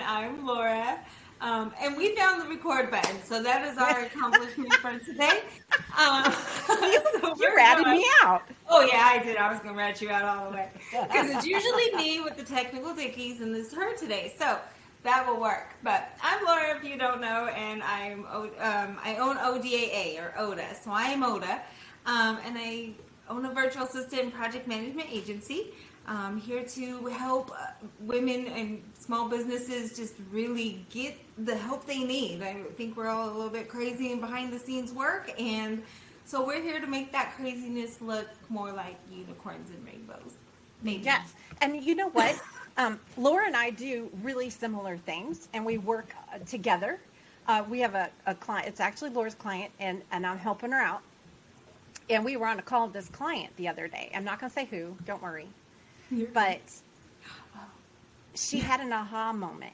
I'm Laura. And we found the record button, so that is our accomplishment for today. You ratted me out. Oh, yeah, I did. I was going to rat you out all the way. Because it's usually me with the technical dickies, and this is her today. So that will work. But I'm Laura, if you don't know, and I own ODAA, or ODA. So I am ODA, and I own a virtual assistant project management agency. Here to help women and small businesses just really get the help they need. I think we're all a little bit crazy in behind the scenes work, and so we're here to make that craziness look more like unicorns and rainbows. Maybe. Yes, and you know what? Laura and I do really similar things, and we work together. We have a client. It's actually Laura's client, and I'm helping her out. And we were on a call with this client the other day. I'm not going to say who. Don't worry. But she had an aha moment.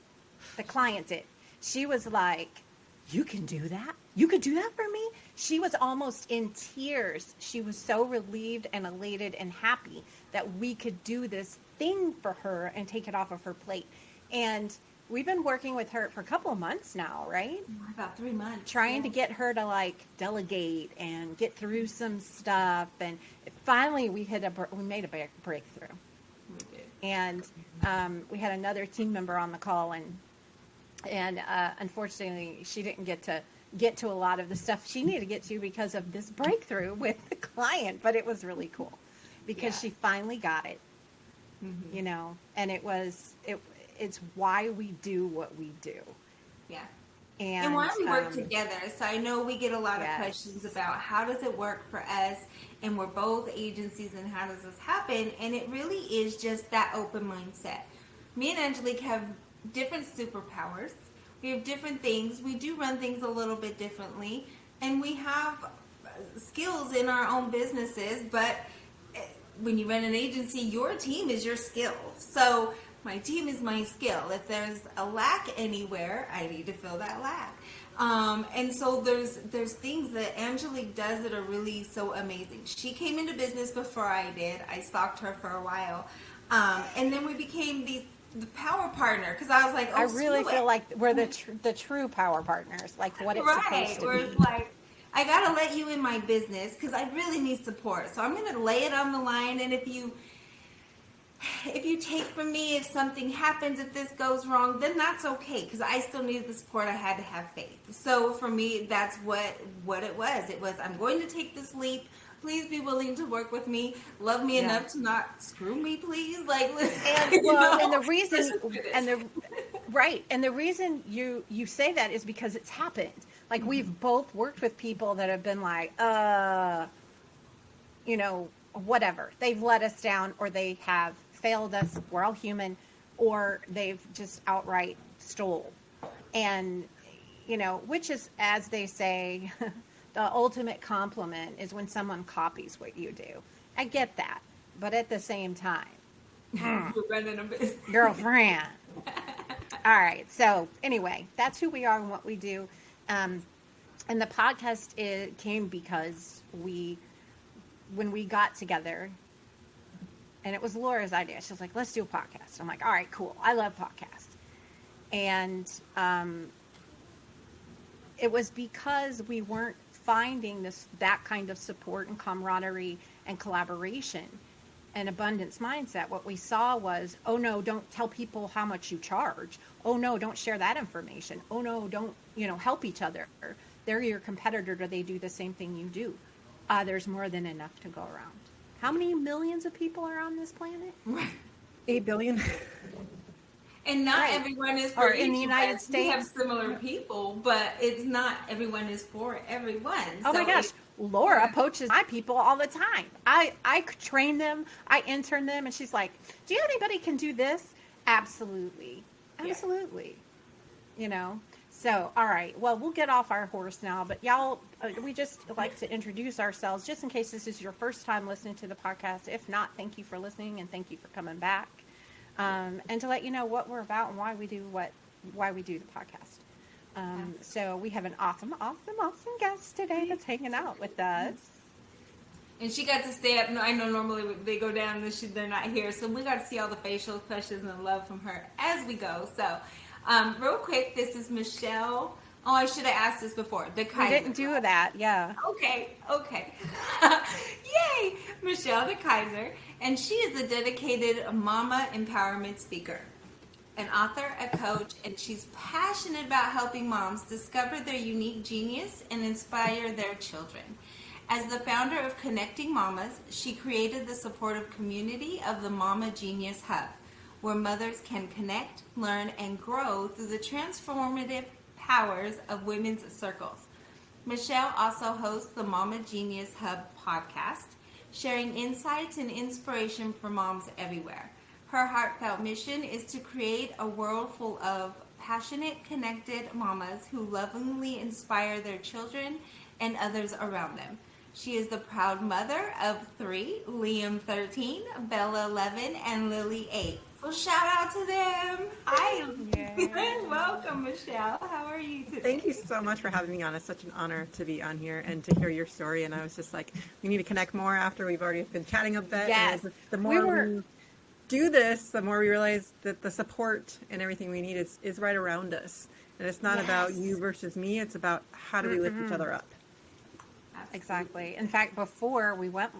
The client did. She was like, you can do that? You could do that for me? She was almost in tears. She was so relieved and elated and happy that we could do this thing for her and take it off of her plate. And we've been working with her for a couple of months now, right? About 3 months. Trying to get her to like delegate and get through some stuff. And finally we made a breakthrough. And we had another team member on the call, and unfortunately, she didn't get to a lot of the stuff she needed to get to because of this breakthrough with the client. But it was really cool because she finally got it, you know. And it's why we do what we do. Yeah. And why we work together. So I know we get a lot of Yes. questions about how does it work for us, and we're both agencies, and how does this happen? And it really is just that open mindset. Me and Angelique have different superpowers. We have different things. We do run things a little bit differently, and we have skills in our own businesses. But when you run an agency, your team is your skill. So my team is my skill. If there's a lack anywhere, I need to fill that lack. And so there's things that Angelique does that are really so amazing. She came into business before I did. I stalked her for a while. And then we became the power partner, because I was like, I really feel like we're the true power partners, like what it's supposed to be. be. Like, I got to let you in my business because I really need support. So I'm going to lay it on the line, and if you take from me, if something happens, if this goes wrong, then that's okay, because I still needed the support. I had to have faith. So for me, that's what it was. It was, I'm going to take this leap. Please be willing to work with me. Love me enough to not screw me, please. Like, and the reason you say that is because it's happened. Like, we've both worked with people that have been like, you know, whatever. They've let us down, or they have failed us. We're all human, or they've just outright stole. And, you know, which is, as they say, the ultimate compliment is when someone copies what you do. I get that. But at the same time, you're running a business. Girlfriend. All right. So anyway, that's who we are and what we do. And the podcast came because when we got together, and it was Laura's idea. She was like, let's do a podcast. I'm like, all right, cool. I love podcasts. And it was because we weren't finding that kind of support and camaraderie and collaboration and abundance mindset. What we saw was, oh no, don't tell people how much you charge. Oh no, don't share that information. Oh no, don't, help each other. They're your competitor, or they do the same thing you do. There's more than enough to go around. How many millions of people are on this planet? 8 billion. And not everyone is for in the United States. We have similar people, but it's not everyone is for everyone. Oh my gosh. Laura poaches my people all the time. I train them, I intern them, and she's like, do you know anybody can do this? Absolutely. Absolutely. So, all right. Well, we'll get off our horse now, but y'all, we just like to introduce ourselves just in case this is your first time listening to the podcast. If not, thank you for listening and thank you for coming back. And to let you know what we're about and why we do the podcast. So we have an awesome guest today that's hanging out with us. And she got to stay up. I know normally they go down and they're not here. So we got to see all the facial expressions and love from her as we go. So Real quick, this is Michelle. Oh, I should have asked this before. We DeKeyser. didn't do that. Yeah. Okay. Yay! Michelle DeKeyser. And she is a dedicated mama empowerment speaker, an author, a coach, and she's passionate about helping moms discover their unique genius and inspire their children. As the founder of Connecting Mamas, she created the supportive community of the Mama Genius Hub, where mothers can connect, learn, and grow through the transformative powers of women's circles. Michelle also hosts the Mama Genius Hub podcast, sharing insights and inspiration for moms everywhere. Her heartfelt mission is to create a world full of passionate, connected mamas who lovingly inspire their children and others around them. She is the proud mother of 3, Liam 13, Bella 11, and Lily 8. So shout out to them. Hi. Yeah. Welcome, Michelle. How are you today? Thank you so much for having me on. It's such an honor to be on here and to hear your story. And I was just like, we need to connect more after we've already been chatting a bit. Yes. And the more we do this, the more we realize that the support and everything we need is right around us. And it's not about you versus me. It's about how do we lift each other up. Exactly. In fact, before we went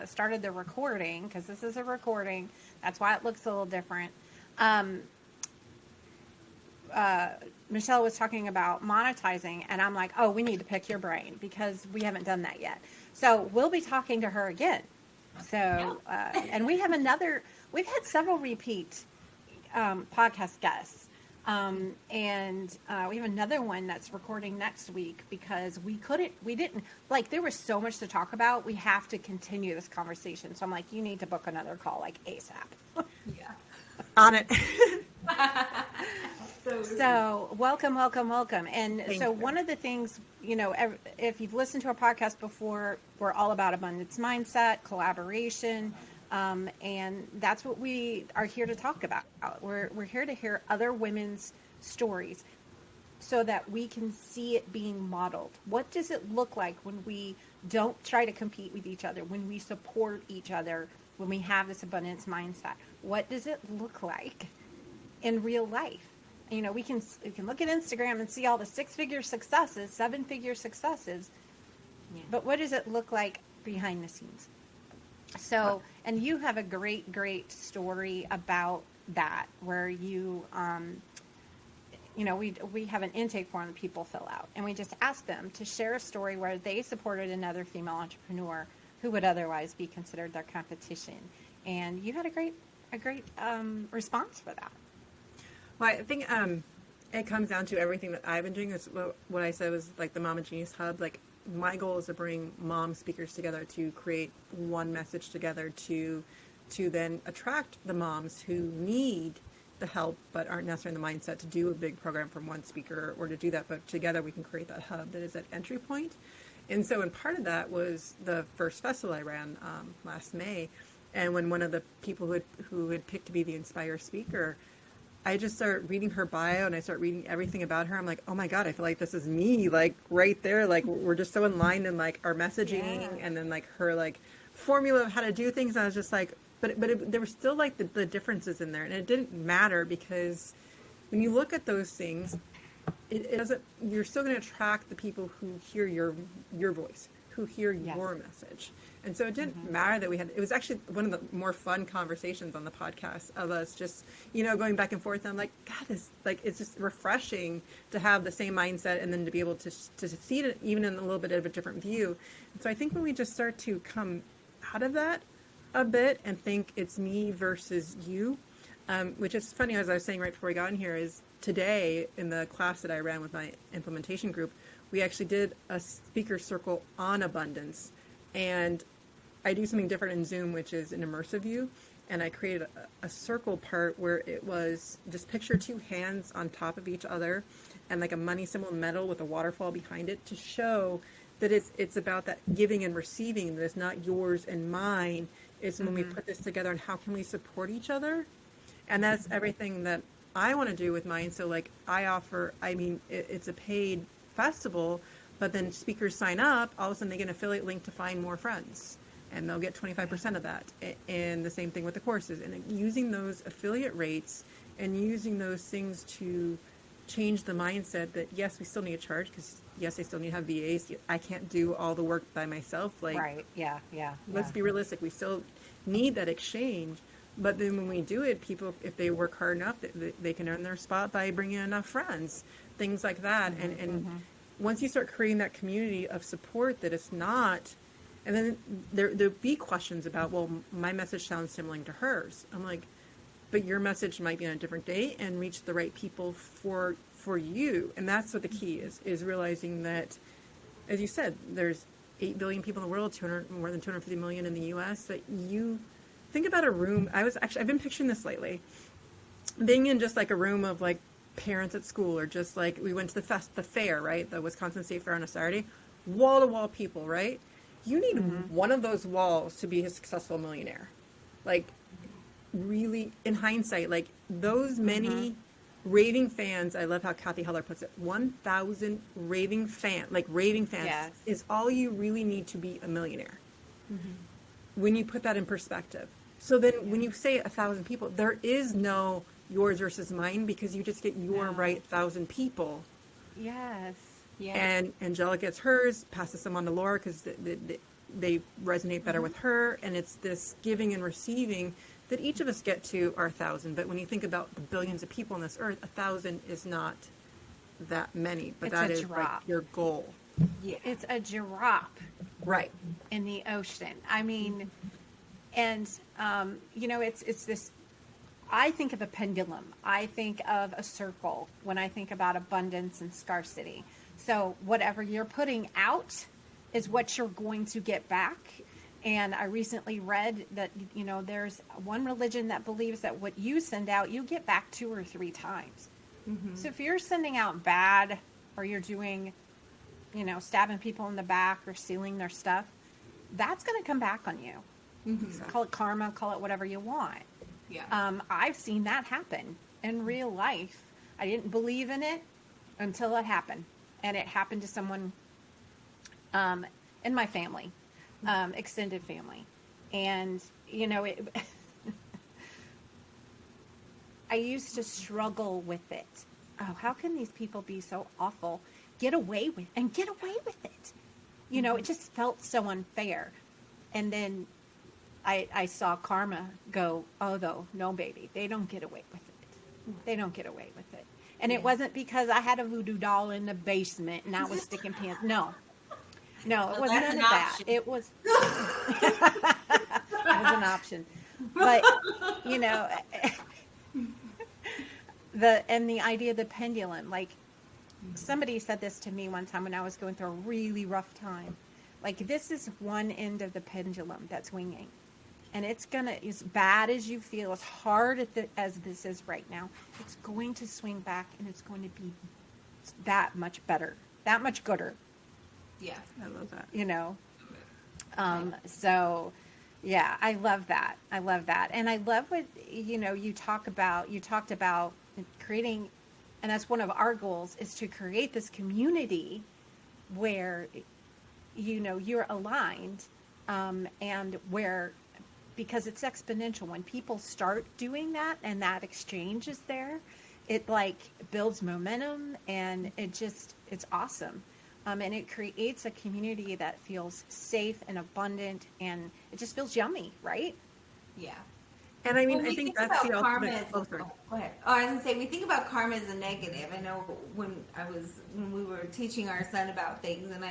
started the recording, because this is a recording, that's why it looks a little different. Michelle was talking about monetizing, and I'm like, oh, we need to pick your brain because we haven't done that yet. So we'll be talking to her again. So, and we've had several repeat podcast guests. And we have another one that's recording next week because there was so much to talk about. We have to continue this conversation. So I'm like, you need to book another call like ASAP. Yeah. On it. So welcome. And Thank so you. one of the things, if you've listened to our podcast before, we're all about abundance mindset, collaboration. And that's what we are here to talk about. We're here to hear other women's stories so that we can see it being modeled. What does it look like when we don't try to compete with each other, when we support each other, when we have this abundance mindset? What does it look like in real life? We can look at Instagram and see all the 6-figure successes, 7-figure successes, but what does it look like behind the scenes? So, and you have a great story about that, where you, we have an intake form that people fill out, and we just ask them to share a story where they supported another female entrepreneur who would otherwise be considered their competition. And you had a great response for that. Well, I think it comes down to everything that I've been doing. Is what I said was like the Mama Genius Hub. Like, my goal is to bring mom speakers together to create one message together to then attract the moms who need the help but aren't necessarily in the mindset to do a big program from one speaker or to do that. But together we can create that hub that is that entry point. And so, and part of that was the first festival I ran last May. And when one of the people who had picked to be the Inspire speaker, I just start reading her bio and I start reading everything about her. I'm like, oh my God, I feel like this is me, like right there. Like, we're just so in line in like our messaging and then like her like formula of how to do things. And I was just like, but there were still like the differences in there, and it didn't matter because when you look at those things, it doesn't, you're still going to attract the people who hear your voice, who hear your message. And so it didn't matter that it was actually one of the more fun conversations on the podcast of us just, going back and forth. And I'm like, God, it's just refreshing to have the same mindset and then to be able to see it even in a little bit of a different view. And so I think when we just start to come out of that a bit and think it's me versus you, which is funny, as I was saying right before we got in here, is today in the class that I ran with my implementation group, we actually did a speaker circle on abundance. And I do something different in Zoom, which is an immersive view. And I created a circle part where it was just picture 2 hands on top of each other and like a money symbol in metal with a waterfall behind it to show that it's about that giving and receiving, that it's not yours and mine. It's when we put this together and how can we support each other? And that's everything that I want to do with mine. So like it's a paid festival, but then speakers sign up, all of a sudden they get an affiliate link to find more friends, and they'll get 25% of that. And the same thing with the courses, and using those affiliate rates and using those things to change the mindset that yes, we still need to charge because yes, I still need to have VAs. I can't do all the work by myself. Like, Right. Yeah. Yeah. let's be realistic. We still need that exchange. But then when we do it, people, if they work hard enough, they can earn their spot by bringing in enough friends, things like that. And once you start creating that community of support, that it's not, and then there'll be questions about, well, my message sounds similar to hers. I'm like, but your message might be on a different day and reach the right people for you. And that's what the key is realizing that, as you said, there's 8 billion people in the world, more than 250 million in the US, that you think about a room. I've been picturing this lately, being in just like a room of like parents at school, or just like we went to the fair, right? The Wisconsin State Fair on a Saturday, wall to wall people, right? You need one of those walls to be a successful millionaire. Like, really, in hindsight, like those many raving fans. I love how Kathy Heller puts it. 1,000 raving fans Yes. is all you really need to be a millionaire. When you put that in perspective. So then when you say 1,000 people, there is no yours versus mine, because you just get your right 1,000 people. Yes. Yeah. And Angela gets hers, passes them on to Laura because they resonate better with her. And it's this giving and receiving that each of us get to our 1,000. But when you think about the billions of people on this earth, 1,000 is not that many. But It's that a is like drop. your goal. Yeah. It's a drop Right. in the ocean. I mean, and it's this. I think of a pendulum. I think of a circle when I think about abundance and scarcity. So whatever you're putting out is what you're going to get back. And I recently read that, there's one religion that believes that what you send out, you get back 2 or 3 times. So if you're sending out bad, or you're doing, stabbing people in the back or stealing their stuff, that's going to come back on you. Call it karma, call it whatever you want. Yeah. I've seen that happen in real life. I didn't believe in it until it happened. And it happened to someone in my family, extended family. And, I used to struggle with it. Oh, how can these people be so awful? Get away with it. It just felt so unfair. And then I saw karma go, oh, no, baby, they don't get away with it. They don't get away with it. And it wasn't because I had a voodoo doll in the basement and I was sticking pants. No, it wasn't none of that. It was, it was an option. But, the idea of the pendulum, like somebody said this to me one time when I was going through a really rough time. Like, this is one end of the pendulum that's swinging. And it's going to, as bad as you feel, as hard as this is right now, it's going to swing back, and it's going to be that much better, that much gooder. Yeah. I love that. So, yeah, I love that. And I love what, you talked about creating, and that's one of our goals, is to create this community where, you're aligned, and where, because it's exponential. When people start doing that and that exchange is there, it like builds momentum, and it's awesome. And it creates a community that feels safe and abundant, and it just feels yummy, right? Yeah. And I mean, When I we think think that's about the karma ultimate. as, Oh, sorry. go ahead. Oh, I was gonna say, we think about karma as a negative. I know when we were teaching our son about things, and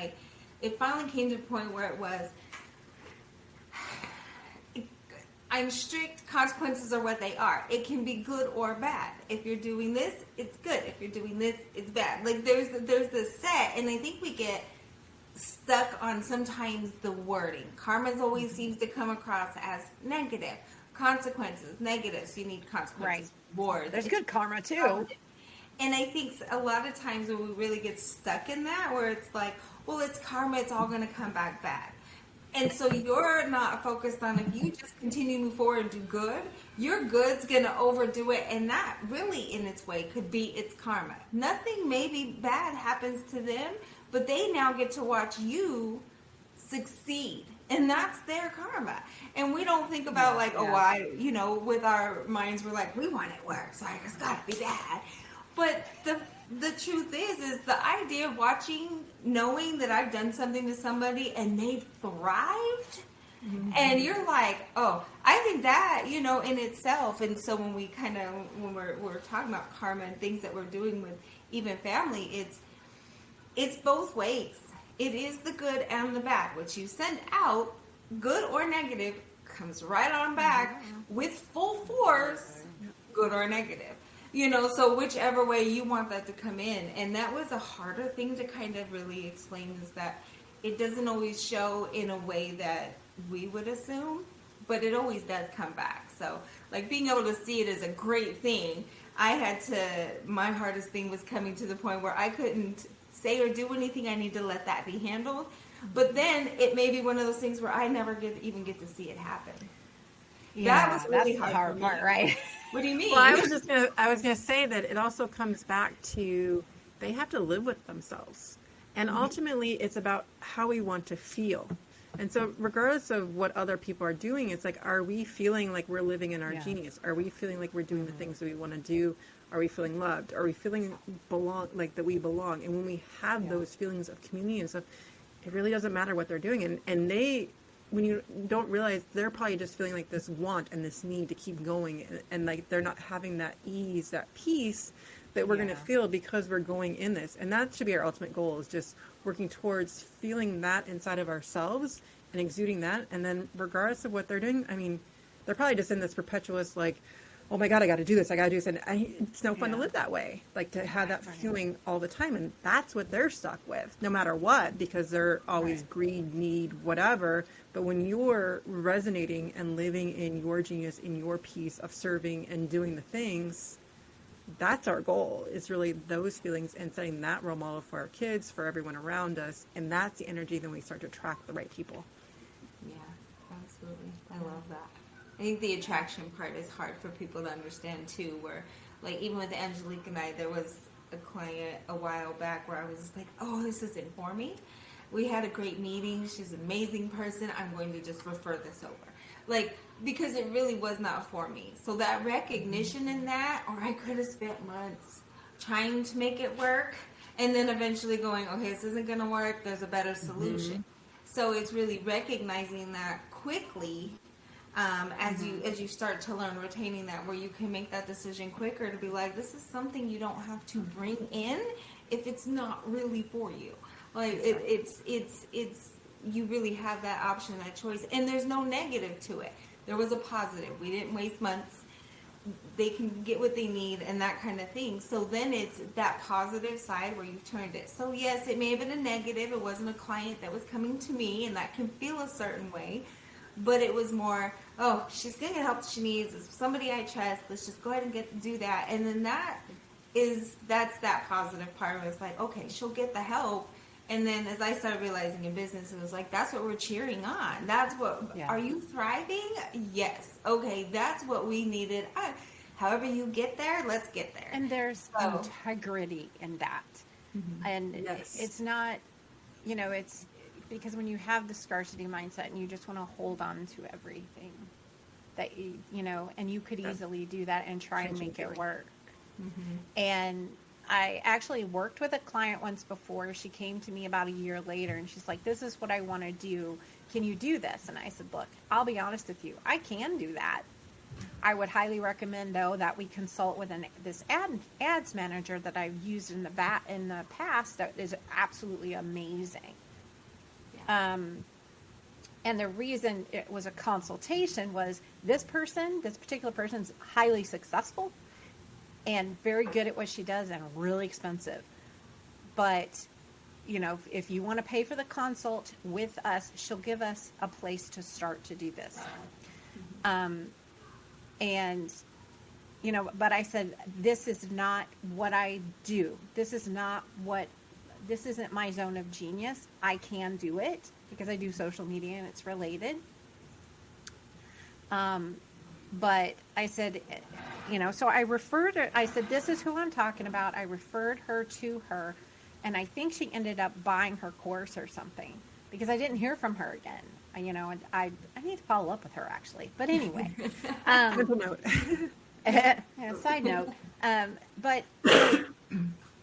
it finally came to a point where it was, I'm strict, consequences are what they are. It can be good or bad. If you're doing this, it's good. If you're doing this, it's bad. Like, there's this set, and I think we get stuck on sometimes the wording. Karma always seems to come across as negative. Consequences, negative. So you need consequences. Rewards. There's good karma too. And I think a lot of times when we really get stuck in that, where it's like, well, it's karma, it's all going to come back bad. And so you're not focused on, if you just continue to move forward and do good, your good's going to overdo it. And that really, in its way, could be its karma. Nothing maybe bad happens to them, but they now get to watch you succeed. And that's their karma. And we don't think about with our minds, we're like, we want it worse. Like, it's got to be bad. But the truth is the idea of watching, knowing that I've done something to somebody and they've thrived. And you're like, oh, I think that, you know, in itself. And so when we're talking about karma and things that we're doing with even family, it's both ways. It is the good and the bad. What you send out, good or negative, comes right on back with full force, good or negative. You know, so whichever way you want that to come in. And that was a harder thing to kind of really explain, is that it doesn't always show in a way that we would assume, but it always does come back. So like being able to see it as a great thing, my hardest thing was coming to the point where I couldn't say or do anything. I need to let that be handled. But then it may be one of those things where I never even get to see it happen. Yeah, that was really that's the hard hard part, right? What do you mean? Well, I was gonna say that it also comes back to they have to live with themselves, and ultimately it's about how we want to feel. And so regardless of what other people are doing, it's like, are we feeling like we're living in our genius? Are we feeling like we're doing the things that we want to do? Are we feeling loved? Are we feeling like that we belong? And when we have those feelings of community and stuff, it really doesn't matter what they're doing. And they, when you don't realize, they're probably just feeling like this want and this need to keep going. And like, they're not having that ease, that peace that we're going to feel because we're going in this. And that should be our ultimate goal, is just working towards feeling that inside of ourselves and exuding that. And then regardless of what they're doing, I mean, they're probably just in this perpetuous, like, oh my God, I got to do this. I got to do this. And it's no fun to live that way, like to have that feeling all the time. And that's what they're stuck with, no matter what, because they're always greed, need, whatever. But when you're resonating and living in your genius, in your piece of serving and doing the things, that's our goal, is really those feelings and setting that role model for our kids, for everyone around us. And that's the energy, then we start to attract the right people. Yeah, absolutely. I love that. I think the attraction part is hard for people to understand too, where like even with Angelique and I, there was a client a while back where I was just like, oh, this isn't for me. We had a great meeting. She's an amazing person. I'm going to just refer this over. Like, because it really was not for me. So that recognition in that, or I could have spent months trying to make it work and then eventually going, okay, this isn't going to work. There's a better solution. So it's really recognizing that quickly as you start to learn, retaining that, where you can make that decision quicker to be like, this is something you don't have to bring in if it's not really for you. Like it's you really have that option, that choice, and there's no negative to it. There was a positive. We didn't waste months. They can get what they need and that kind of thing. So then it's that positive side where you've turned it. So yes, it may have been a negative. It wasn't a client that was coming to me, and that can feel a certain way. But it was more, oh, she's going to get help she needs. It's somebody I trust. Let's just go ahead and do that. And then that's that positive part where it's like, okay, she'll get the help. And then as I started realizing in business, it was like, that's what we're cheering on. That's what, are you thriving? Yes. Okay, that's what we needed. However you get there, let's get there. And there's integrity in that. And it's not, it's because when you have the scarcity mindset and you just want to hold on to everything that and you could easily do that and try and make it work. And I actually worked with a client once before. She came to me about a year later and she's like, this is what I want to do. Can you do this? And I said, look, I'll be honest with you. I can do that. I would highly recommend, though, that we consult with this ads manager that I've used in the past that is absolutely amazing. And the reason it was a consultation was this particular person's highly successful and very good at what she does and really expensive. But, if you want to pay for the consult with us, she'll give us a place to start to do this. But I said, this is not what I do. This isn't my zone of genius. I can do it because I do social media and it's related. But I said, so I referred her, I said, this is who I'm talking about. I referred her to her, and I think she ended up buying her course or something because I didn't hear from her again. And I need to follow up with her actually. But anyway, Mental note. side note. But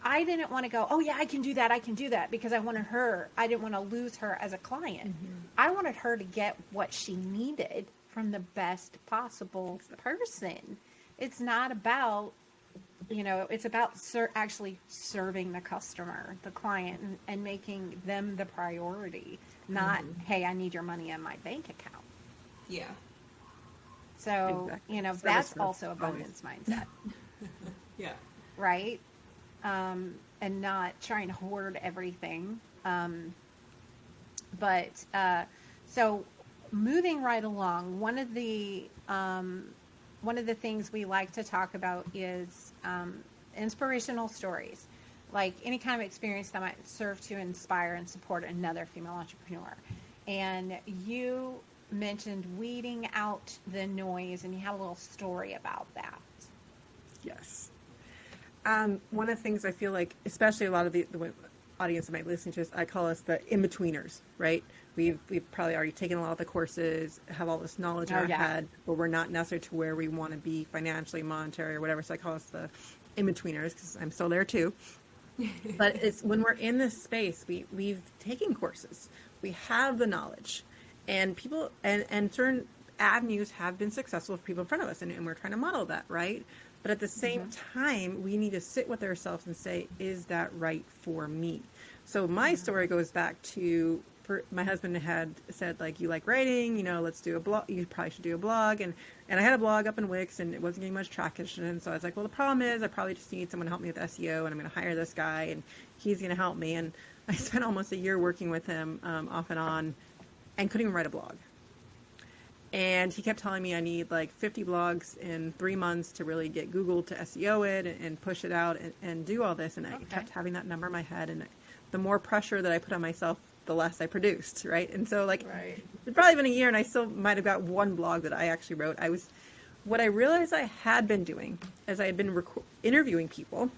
I I didn't want to go, oh yeah, I can do that because I didn't want to lose her as a client. I wanted her to get what she needed from the best possible person. It's not about, it's about actually serving the customer, the client, and making them the priority, not, hey, I need your money in my bank account. Yeah. So, Exactly. that's Service also first, abundance mindset, Yeah. right? And not trying to hoard everything. So moving right along, one of the things we like to talk about is inspirational stories, like any kind of experience that might serve to inspire and support another female entrepreneur. And you mentioned weeding out the noise, and you had a little story about that. Yes. One of the things I feel like, especially a lot of the audience that might be listening to us, I call us the in-betweeners, right? We've probably already taken a lot of the courses, have all this knowledge in our head, but we're not necessarily to where we want to be financially, monetary, or whatever. So I call us the in-betweeners, because I'm still there too. But it's when we're in this space, we've taken courses, we have the knowledge, and people and certain avenues have been successful for people in front of us, and we're trying to model that, right? But at the same time, we need to sit with ourselves and say, is that right for me? So my story goes back to, my husband had said, like, you like writing, let's do a blog. You probably should do a blog. And I had a blog up in Wix, and it wasn't getting much traction. And so I was like, well, the problem is I probably just need someone to help me with SEO, and I'm going to hire this guy, and he's going to help me. And I spent almost a year working with him off and on, and couldn't even write a blog. And he kept telling me I need like 50 blogs in 3 months to really get Google to SEO it and push it out and do all this. And I kept having that number in my head. And the more pressure that I put on myself, the less I produced, right? And so it's probably been a year, and I still might have got one blog that I actually wrote. What I realized I had been doing is I had been interviewing people.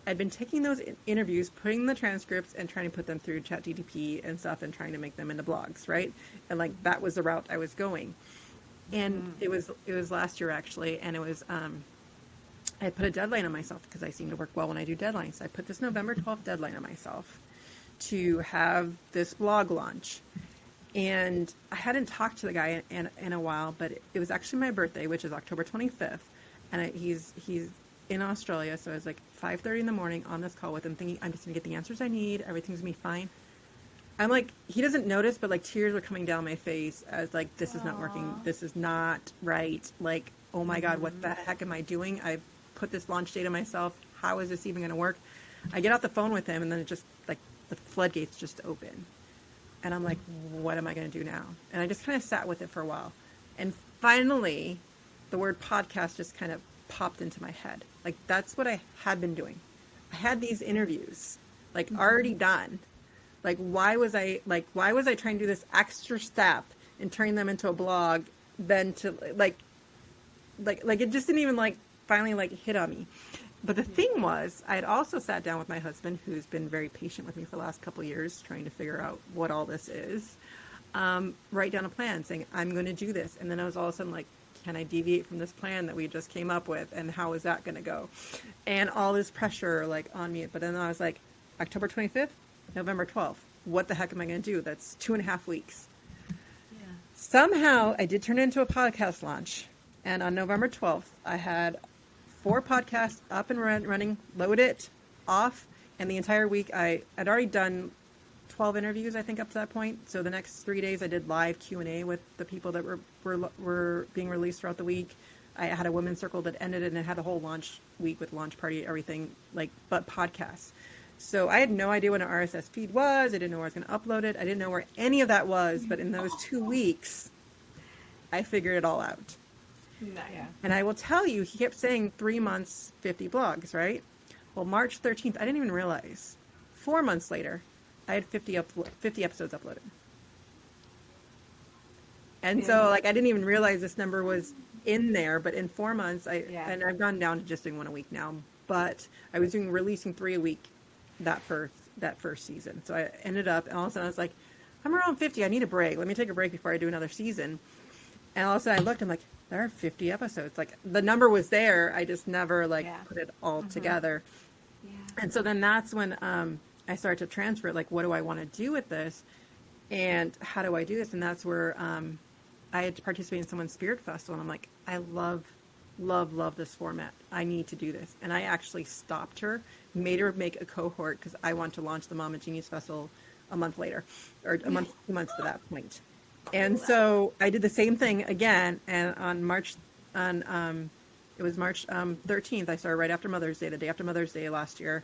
I'd been taking those interviews, putting the transcripts, and trying to put them through ChatGPT and stuff, and trying to make them into blogs, right? And like that was the route I was going. And it was last year actually, and it was I put a deadline on myself because I seem to work well when I do deadlines. So I put this November 12th deadline on myself to have this blog launch. And I hadn't talked to the guy in a while, but it was actually my birthday, which is October 25th, and he's in Australia, so I was like 5:30 in the morning on this call with him, thinking I'm just gonna get the answers I need, everything's gonna be fine. I'm like, he doesn't notice, but like tears were coming down my face. I was like, this is not working, this is not right. Like, oh my God, what the heck am I doing? I put this launch date on myself. How is this even gonna work? I get off the phone with him, and then it just like the floodgates just open. And I'm like, what am I gonna do now? And I just kind of sat with it for a while. And finally, the word podcast just kind of popped into my head. Like, that's what I had been doing. I had these interviews like already done. Like, why was I trying to do this extra step and turning them into a blog then to like it just didn't even like finally like hit on me. But the thing was, I had also sat down with my husband, who's been very patient with me for the last couple of years, trying to figure out what all this is. Write down a plan saying, I'm going to do this. And then I was all of a sudden like, can I deviate from this plan that we just came up with? And how is that going to go? And all this pressure like on me. But then I was like, October 25th, November 12th. What the heck am I going to do? That's 2.5 weeks. Yeah. Somehow I did turn it into a podcast launch. And on November 12th, I had 4 podcasts up and running, loaded, off. And the entire week had already done 12 interviews, I think, up to that point. So the next 3 days I did live Q&A with the people that were being released throughout the week. I had a women's circle that ended it, and it had a whole launch week with launch party, everything, like, but podcasts. So I had no idea what an RSS feed was. I didn't know where I was going to upload it. I didn't know where any of that was. But in those 2 weeks, I figured it all out. Nice. And I will tell you, he kept saying 3 months, 50 blogs, right? Well, March 13th, I didn't even realize. 4 months later, I had 50 episodes uploaded. And so, like, I didn't even realize this number was in there, but in 4 months, and I've gone down to just doing 1 a week now, but I was releasing 3 a week that first season. So I ended up, and all of a sudden I was like, I'm around 50, I need a break. Let me take a break before I do another season. And all of a sudden I looked, I'm like, there are 50 episodes. Like, the number was there, I just never, put it all together. Yeah. And so then that's when I started to transfer, like, what do I want to do with this? And how do I do this? And that's where I had to participate in someone's spirit festival. And I'm like, I love this format. I need to do this. And I actually stopped her, made her make a cohort because I want to launch the Mama Genius Festival a month later, or a month, 2 months to that point. And so I did the same thing again. And on it was March 13th, I started right after Mother's Day, the day after Mother's Day last year,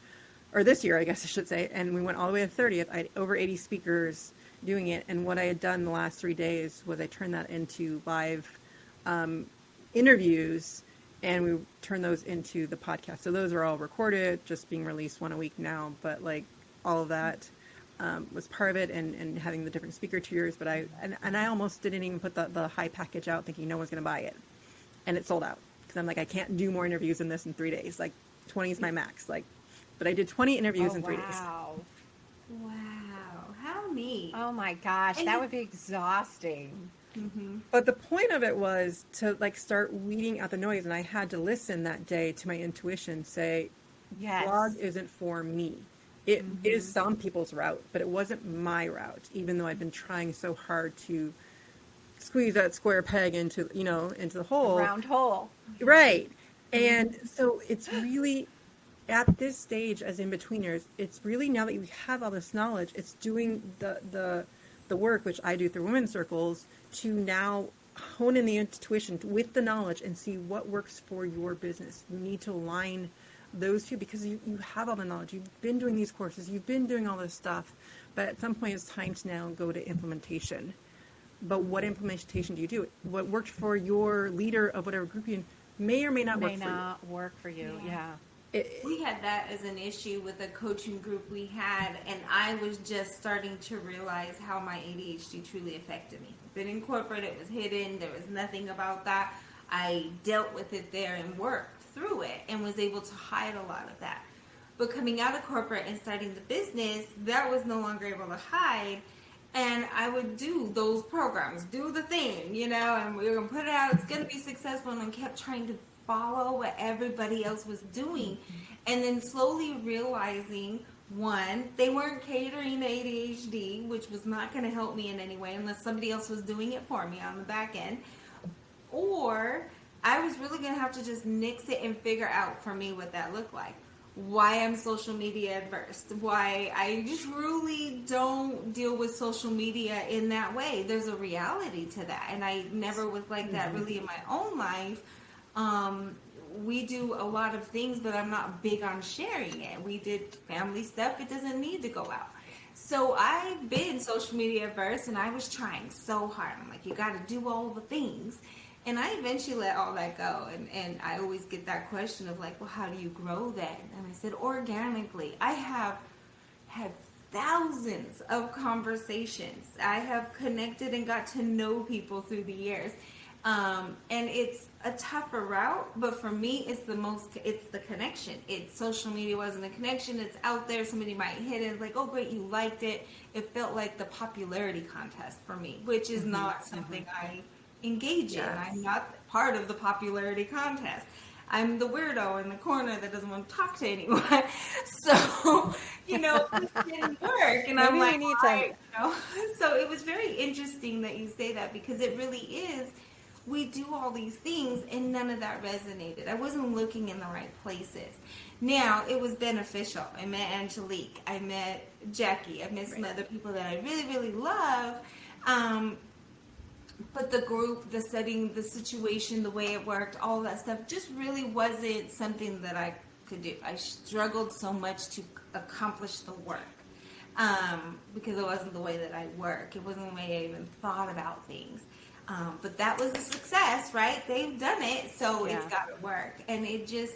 or this year, I guess I should say. And we went all the way to the 30th. I had over 80 speakers doing it. And what I had done the last 3 days was I turned that into live interviews, and we turned those into the podcast. So those are all recorded, just being released one a week now. But like all of that was part of it, and having the different speaker tiers. But I almost didn't even put the high package out, thinking no one's going to buy it, and it sold out because I'm like, I can't do more interviews than this in 3 days. Like 20 is my max. Like, but I did 20 interviews in 3 days. Wow. Wow. How neat. Oh my gosh, And that would be exhausting. Mm-hmm. But the point of it was to like start weeding out the noise, and I had to listen that day to my intuition say, Yes. blog isn't for me. It is some people's route, but it wasn't my route, even though I'd been trying so hard to squeeze that square peg into the hole. Round hole. Right. And so it's really at this stage as in-betweeners, it's really, now that you have all this knowledge, it's doing the work, which I do through women's circles, to now hone in the intuition with the knowledge and see what works for your business. You need to align those two because you have all the knowledge. You've been doing these courses. You've been doing all this stuff. But at some point, it's time to now go to implementation. But what implementation do you do? What worked for your leader of whatever group you're in may or may not work for you. May not work for you, yeah. We had that as an issue with a coaching group we had, and I was just starting to realize how my ADHD truly affected me. Been in corporate, it was hidden, there was nothing about that. I dealt with it there and worked through it and was able to hide a lot of that. But coming out of corporate and starting the business, that was no longer able to hide. And I would do those programs, do the thing, and we were going to put it out, it's going to be successful, and I kept trying to follow what everybody else was doing, and then slowly realizing, one, they weren't catering to ADHD, which was not going to help me in any way unless somebody else was doing it for me on the back end, or I was really going to have to just nix it and figure out for me what that looked like. Why I'm social media adverse, why I truly don't deal with social media in that way. There's a reality to that, and I never was like that really in my own life. We do a lot of things, but I'm not big on sharing it. We did family stuff. It doesn't need to go out. So I've been social media averse, and I was trying so hard. I'm like, you got to do all the things. And I eventually let all that go. And I always get that question of like, well, how do you grow that? And I said, organically. I have had thousands of conversations. I have connected and got to know people through the years. And it's a tougher route, but for me, it's the connection. Social media wasn't a connection. It's out there. Somebody might hit it. It's like, oh, great, you liked it. It felt like the popularity contest for me, which is not something I engage in. I'm not part of the popularity contest. I'm the weirdo in the corner that doesn't want to talk to anyone. So, it didn't work. And I'm like, So it was very interesting that you say that, because it really is. We do all these things and none of that resonated. I wasn't looking in the right places. Now, it was beneficial. I met Angelique. I met Jackie. I met some other people that I really, really love. But the group, the setting, the situation, the way it worked, all that stuff just really wasn't something that I could do. I struggled so much to accomplish the work because it wasn't the way that I work. It wasn't the way I even thought about things. But that was a success, right? They've done it, so it's got to work. And it just,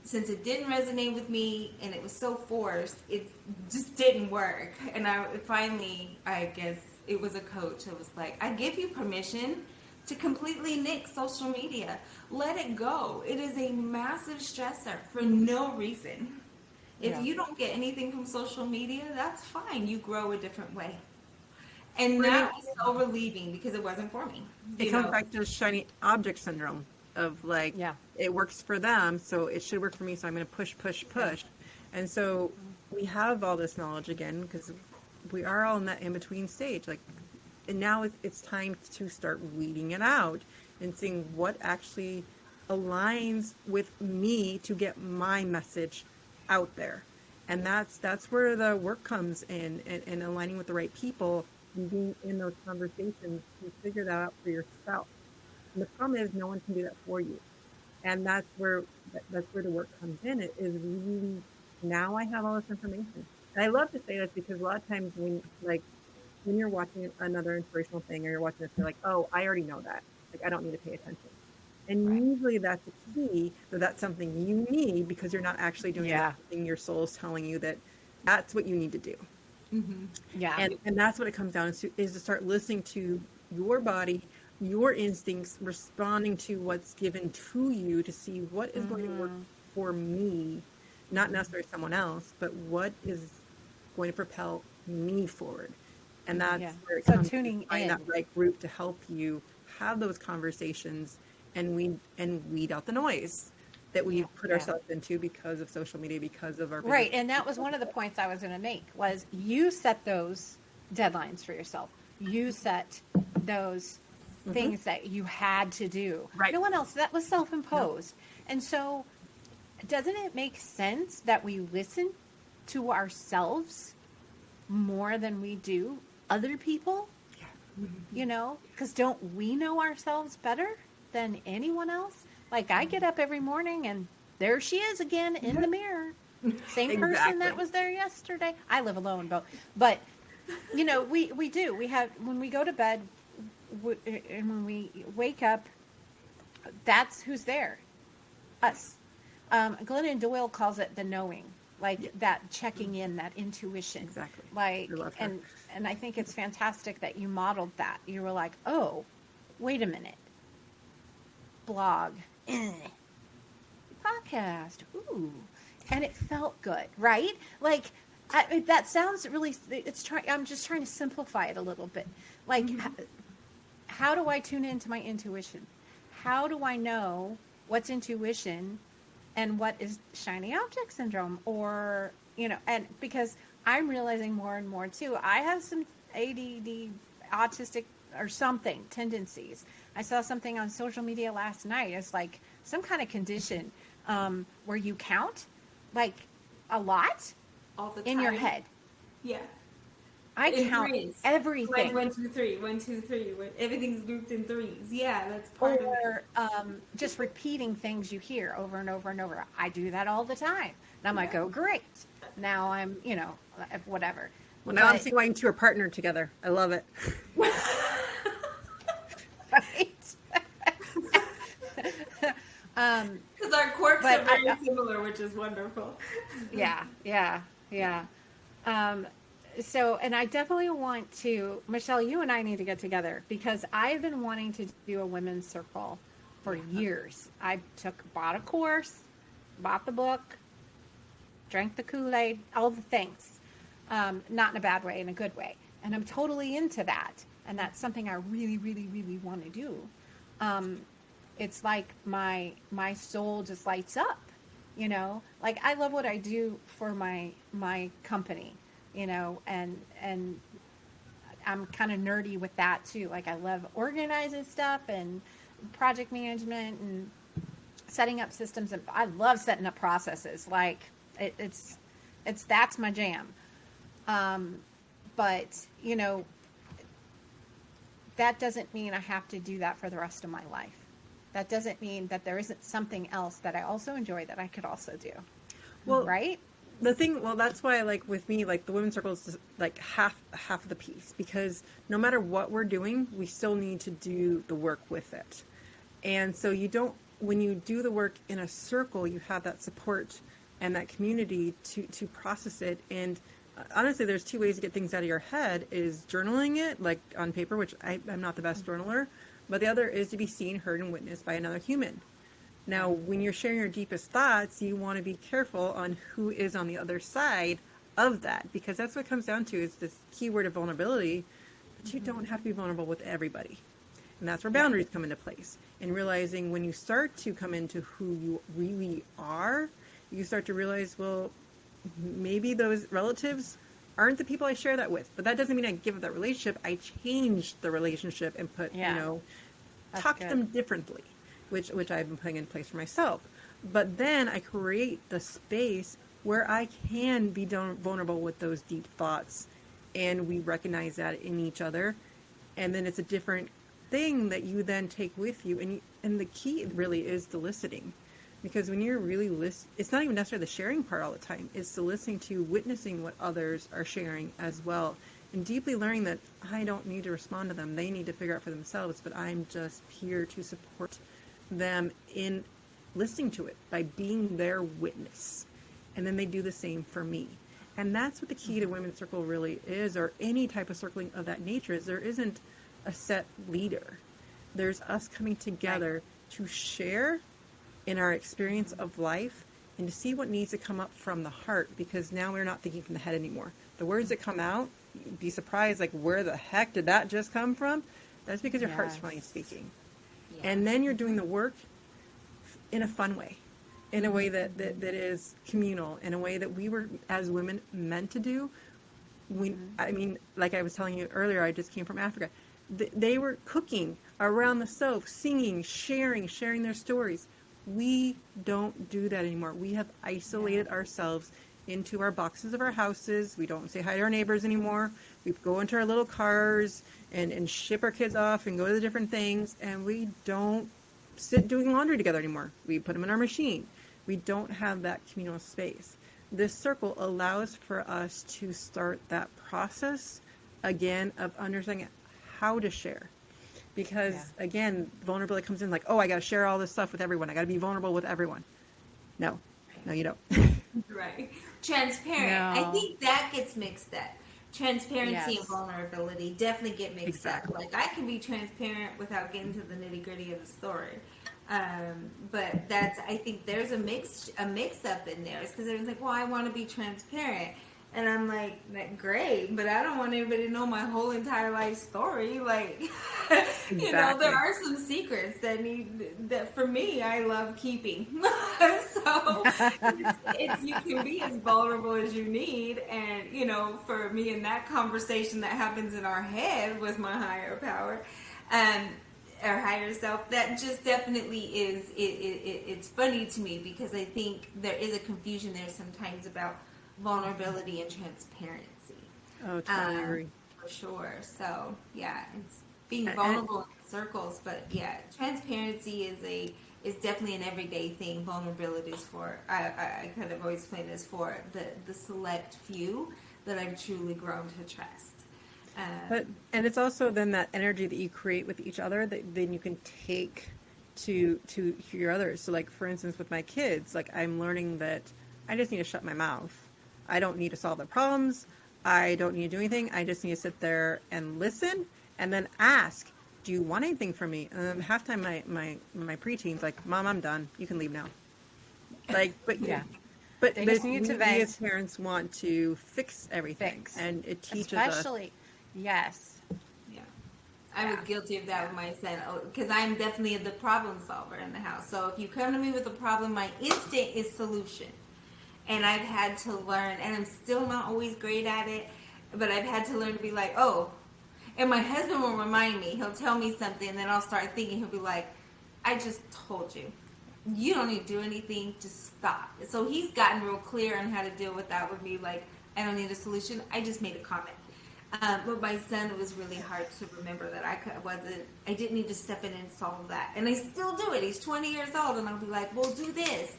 since it didn't resonate with me and it was so forced, it just didn't work. And I guess it was a coach that was like, I give you permission to completely nix social media. Let it go. It is a massive stressor for no reason. If you don't get anything from social media, that's fine. You grow a different way. And that was so relieving because it wasn't for me. It comes back to shiny object syndrome of like, it works for them, so it should work for me, so I'm going to push. And so we have all this knowledge again, because we are all in that in-between stage. Like, and now it's time to start weeding it out and seeing what actually aligns with me to get my message out there. And that's where the work comes in, and aligning with the right people and being in those conversations to figure that out for yourself. And the problem is no one can do that for you. And that's where the work comes in. It is really, now I have all this information. And I love to say this because a lot of times when you're watching another inspirational thing, or you're watching this, you're like, oh, I already know that. Like, I don't need to pay attention. And usually that's the key, that that's something you need, because you're not actually doing something your soul's telling you that that's what you need to do. Mm-hmm. Yeah. And that's what it comes down to, is to start listening to your body, your instincts, responding to what's given to you, to see what is going to work for me, not necessarily someone else, but what is going to propel me forward. And that's where it comes tuning to find in. that right group to help you have those conversations and weed out the noise that we put ourselves into because of social media, because of our Right. And that was one of the points I was going to make, was you set those deadlines for yourself. You set those things that you had to do. Right. No one else. That was self-imposed. No. And so doesn't it make sense that we listen to ourselves more than we do other people? Yeah. You know, because don't we know ourselves better than anyone else? Like, I get up every morning and there she is again in the mirror. Same person that was there yesterday. I live alone, but you know, we do. We have, when we go to bed and when we wake up, that's who's there. Us. Glennon Doyle calls it the knowing, like that checking in, that intuition. Exactly. Like, I love her. and I think it's fantastic that you modeled that. You were like, oh, wait a minute. Blog. Podcast. Ooh. And it felt good, right? Like, that sounds really, I'm just trying to simplify it a little bit. Like, how do I tune into my intuition? How do I know what's intuition and what is shiny object syndrome? Or, you know, and because I'm realizing more and more too, I have some ADD, autistic or something tendencies. I saw something on social media last night. It's like some kind of condition where you count like a lot All the in time. your head. Yeah. I In count threes. everything. Like 1, 2, 3, 1, 2, 3. Everything's grouped in threes. Yeah, that's part of it. Or just repeating things you hear over and over and over. I do that all the time. And I'm like, oh, great. Now I'm, you know, whatever. Well, now I'm seeing why you two are partnered together. I love it. Right? Because our quirks are very similar, which is wonderful. Yeah. So, and I definitely want to, Michelle, you and I need to get together, because I've been wanting to do a women's circle for years. I bought a course, bought the book, drank the Kool-Aid, all the things. Not in a bad way, in a good way. And I'm totally into that. And that's something I really, really, really want to do. It's like my soul just lights up, you know, like I love what I do for my company, you know, and I'm kind of nerdy with that too. Like, I love organizing stuff and project management and setting up systems. And I love setting up processes. Like, it's that's my jam. But you know, that doesn't mean I have to do that for the rest of my life. That doesn't mean that there isn't something else that I also enjoy that I could also do. Well, right? That's why, like, with me, like, the women's circle is like half of the piece, because no matter what we're doing, we still need to do the work with it. And so when you do the work in a circle, you have that support and that community to process it. And honestly, there's two ways to get things out of your head: is journaling it, like on paper, which I'm not the best journaler, but the other is to be seen, heard, and witnessed by another human. Now, when you're sharing your deepest thoughts, you want to be careful on who is on the other side of that, because that's what it comes down to, is this keyword of vulnerability. But you don't have to be vulnerable with everybody. And that's where boundaries come into place. And realizing when you start to come into who you really are, you start to realize, well, maybe those relatives aren't the people I share that with, but that doesn't mean I give up that relationship. I change the relationship and put, Yeah. That's talk to good. them differently, which I've been putting in place for myself. But then I create the space where I can be vulnerable with those deep thoughts, and we recognize that in each other, and then it's a different thing that you then take with you, and the key really is the listening, because when you're really it's not even necessarily the sharing part all the time, it's the listening to, witnessing what others are sharing as well, and deeply learning that I don't need to respond to them, they need to figure out for themselves, but I'm just here to support them in listening to it by being their witness, and then they do the same for me. And that's what the key to Women's Circle really is, or any type of circling of that nature, is there isn't a set leader. There's us coming together to share in our experience of life and to see what needs to come up from the heart, because now we're not thinking from the head anymore. The words that come out, you'd be surprised, like, where the heck did that just come from? That's because your heart's finally speaking. Yeah. And then you're doing the work in a fun way, in a way that is communal, in a way that we were as women meant to do. I mean, like I was telling you earlier, I just came from Africa. They were cooking around the stove, singing, sharing their stories. We don't do that anymore. We have isolated ourselves into our boxes of our houses. We don't say hi to our neighbors anymore. We go into our little cars and ship our kids off and go to the different things, and we don't sit doing laundry together anymore. We put them in our machine. We don't have that communal space. This circle allows for us to start that process again of understanding how to share. Because again, vulnerability comes in like, oh, I got to share all this stuff with everyone. I got to be vulnerable with everyone. No, you don't. Right. Transparent. No. I think that gets mixed up. Transparency Yes. and vulnerability definitely get mixed Exactly. up. Like, I can be transparent without getting to the nitty gritty of the story. But I think there's a mix up in there. It's because everyone's like, well, I want to be transparent. And I'm like, great, but I don't want everybody to know my whole entire life story. Like, there are some secrets that for me, I love keeping. So you can be as vulnerable as you need. And, for me in that conversation that happens in our head with my higher power, our higher self, that just definitely is, it's funny to me, because I think there is a confusion there sometimes about vulnerability and transparency. Oh, totally agree. For sure. So it's being vulnerable in circles, but transparency is definitely an everyday thing. Vulnerability is for, I kind of always explain this, for the select few that I've truly grown to trust. And it's also then that energy that you create with each other that then you can take to your others. So, like, for instance, with my kids, like, I'm learning that I just need to shut my mouth. I don't need to solve their problems. I don't need to do anything. I just need to sit there and listen, and then ask, do you want anything from me? And then halftime my preteens like, Mom, I'm done. You can leave now. Like, but but They just need to we vent. as parents want to fix everything, and it teaches us. Especially, yes. Yeah. I was guilty of that with my son, because I'm definitely the problem solver in the house. So if you come to me with a problem, my instinct is solution. And I've had to learn, and I'm still not always great at it, but I've had to learn to be like, oh. And my husband will remind me. He'll tell me something, and then I'll start thinking. He'll be like, I just told you. You don't need to do anything. Just stop. So he's gotten real clear on how to deal with that with me. Like, I don't need a solution. I just made a comment. But my son, it was really hard to remember that I didn't need to step in and solve that. And I still do it. He's 20 years old, and I'll be like, well, do this.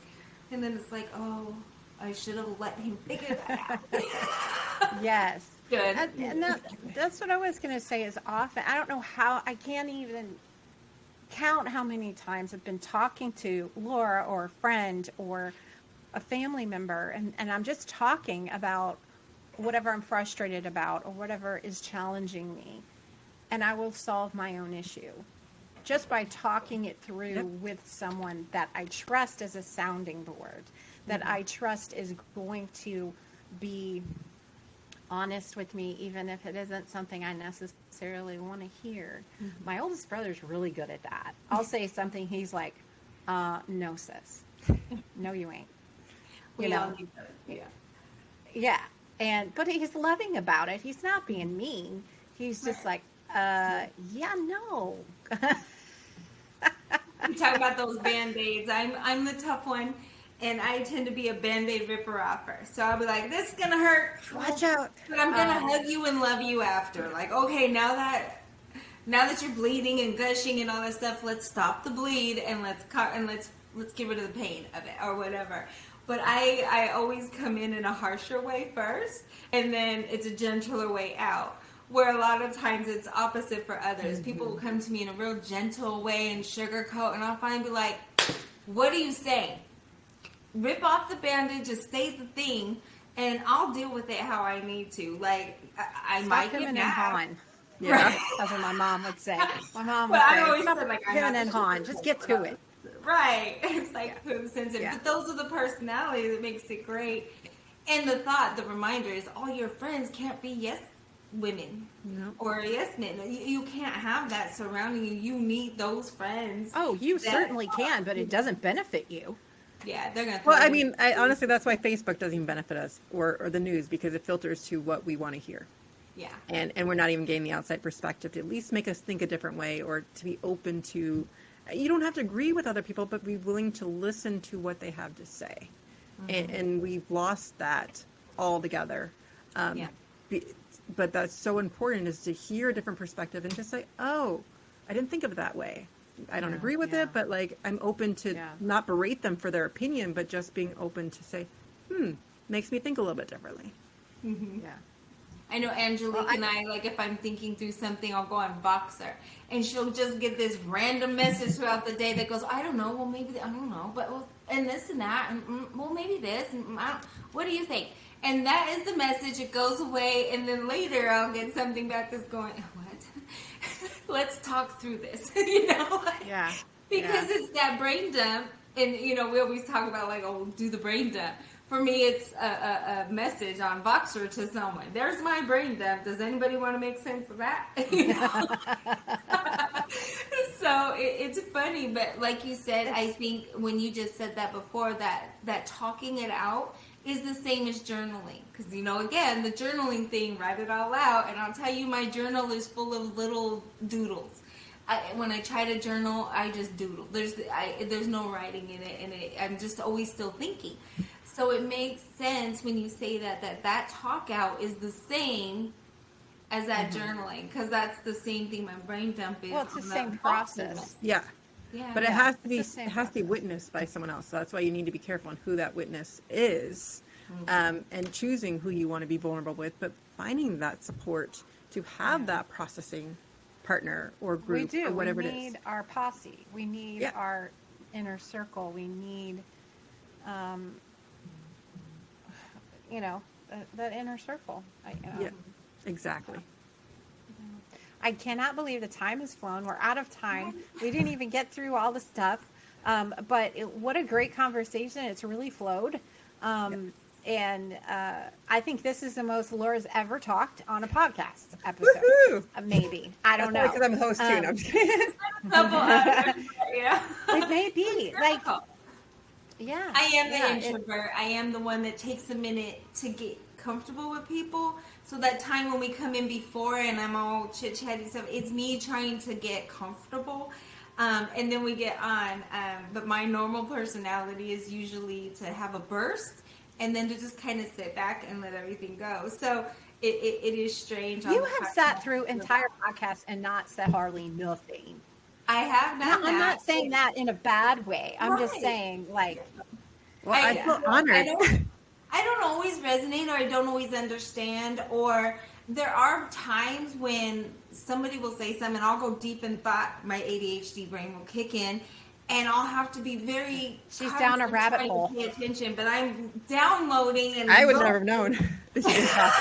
And then it's like, oh, I should have let him figure that out. Yes. Good. And that's what I was going to say is often, I don't know how, I can't even count how many times I've been talking to Laura or a friend or a family member, and I'm just talking about whatever I'm frustrated about or whatever is challenging me, and I will solve my own issue just by talking it through with someone that I trust as a sounding board, that I trust is going to be honest with me, even if it isn't something I necessarily want to hear. My oldest brother's really good at that. I'll say something, he's like, no, sis. No, you ain't. We all need that. Yeah. Yeah. But he's loving about it. He's not being mean. He's just like, yeah, no. You talk about those Band-Aids. I'm the tough one, and I tend to be a Band-Aid ripper offer. So I'll be like, this is gonna hurt. Watch out. But I'm gonna hug you and love you after. Like, okay, now that you're bleeding and gushing and all that stuff, let's stop the bleed and let's get rid of the pain of it or whatever. But I always come in a harsher way first, and then it's a gentler way out. Where a lot of times it's opposite for others. People will come to me in a real gentle way and sugarcoat, and I'll finally be like, what are you saying? Rip off the bandage, just say the thing, and I'll deal with it how I need to. Like, I might get mad. Yeah, that's what my mom would say. My mom would say, stop him and Han, just get to it. Right. It's like poop sensitive. Yeah. But those are the personality that makes it great. And the reminder is all your friends can't be yes women or yes men. You can't have that surrounding you. You need those friends. Oh, you certainly can, but it doesn't benefit you. Yeah, they're gonna. Well, I mean, honestly, that's why Facebook doesn't even benefit us or the news, because it filters to what we want to hear. Yeah. And we're not even getting the outside perspective to at least make us think a different way, or to be open to. You don't have to agree with other people, but be willing to listen to what they have to say. And we've lost that altogether. But that's so important, is to hear a different perspective and just say, oh, I didn't think of it that way. I don't agree with it, but like, I'm open to not berate them for their opinion, but just being open to say, makes me think a little bit differently. Mm-hmm. Yeah. I know Angelique and I, like, if I'm thinking through something, I'll go on Voxer, and she'll just get this random message throughout the day that goes, I don't know, well, maybe, I don't know, but, well, and this and that, and, well, maybe this, and what do you think? And that is the message. It goes away, and then later I'll get something back that's going, what? Let's talk through this, you know? Yeah. Because it's that brain dump, and, you know, we always talk about, like, oh, do the brain dump. For me, it's a message on Voxer to someone. There's my brain dump. Does anybody want to make sense of that? You know? So it's funny, but like you said, I think when you just said that before, that talking it out is the same as journaling. Because, you know, again, the journaling thing, write it all out. And I'll tell you, my journal is full of little doodles. When I try to journal, I just doodle. There's no writing in it, and I'm just always still thinking. So it makes sense when you say that talk out is the same as that journaling, because that's the same thing my brain dump is. Well, it's the same process. Yeah. Yeah. But it has to be witnessed by someone else. So that's why you need to be careful on who that witness is, and choosing who you want to be vulnerable with, but finding that support to have that processing partner or group or whatever it is. We need our posse. We need our inner circle. We need, you know, that inner circle. Yeah, exactly. I cannot believe the time has flown. We're out of time. We didn't even get through all the stuff. But what a great conversation. It's really flowed. And I think this is the most Laura's ever talked on a podcast episode. Maybe. I don't know. Because I'm a host too. No, I'm just kidding. It may be. Like, yeah. I am the introvert. I am the one that takes a minute to get comfortable with people. So that time when we come in before and I'm all chit-chatty stuff, it's me trying to get comfortable. And then we get on. But my normal personality is usually to have a burst and then to just kind of sit back and let everything go. So it is strange. You have sat through entire podcasts and not said hardly nothing. I have done that. I'm not saying that in a bad way. I'm just saying, like... Well, I feel honored. I don't always resonate, or I don't always understand, or there are times when somebody will say something and I'll go deep in thought, my ADHD brain will kick in, and I'll have to be very... She's down a rabbit hole. Pay attention, but I'm downloading and... I would never have known that she didn't talk.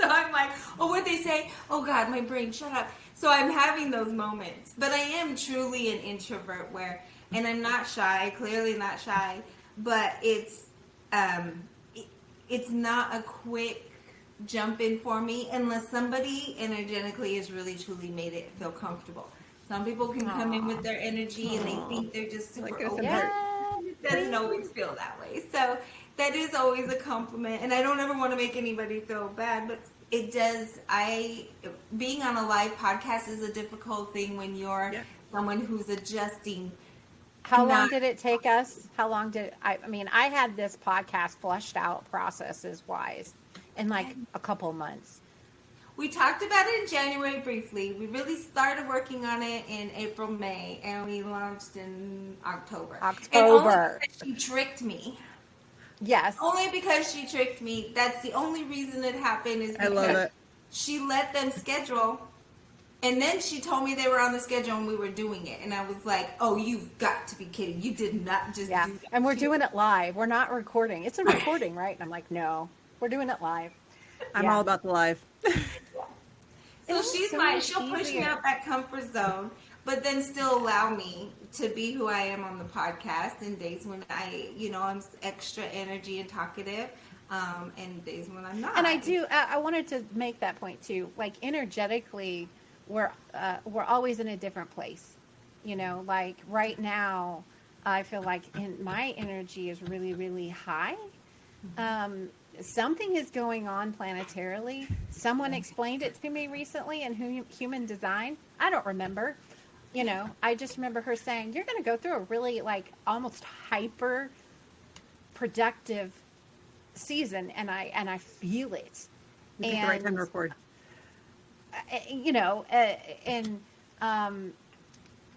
So I'm like, oh, what'd they say? Oh God, my brain, shut up. So I'm having those moments, but I am truly an introvert and I'm not shy, clearly not shy, but it's not a quick jump in for me unless somebody energetically has really truly made it feel comfortable. Some people can come in with their energy and they think they're just super open. It doesn't always feel that way. So That is always a compliment, and I don't ever want to make anybody feel bad, but it does. Being on a live podcast is a difficult thing when you're someone who's adjusting. How long did it take us? How long did I mean, I had this podcast fleshed out processes wise in like a couple of months. We talked about it in January briefly. We really started working on it in April, May, and we launched in October. And only because she tricked me. Yes. Only because she tricked me. That's the only reason it happened is because she let them schedule. And then she told me they were on the schedule and we were doing it. And I was like, oh, you've got to be kidding. You did not just do that. And we're doing it live. We're not recording. It's a recording, right? And I'm like, no, we're doing it live. I'm all about the live. So she'll push me out that comfort zone, but then still allow me to be who I am on the podcast in days when I'm extra energy and talkative, and days when I'm not. And I wanted to make that point too. Like energetically, we're always in a different place. Like right now, I feel like my energy is really, really high. Something is going on planetarily. Someone explained it to me recently in human design. I don't remember. I just remember her saying, you're going to go through a really like almost hyper productive season. And I feel it. You picked the right time to record.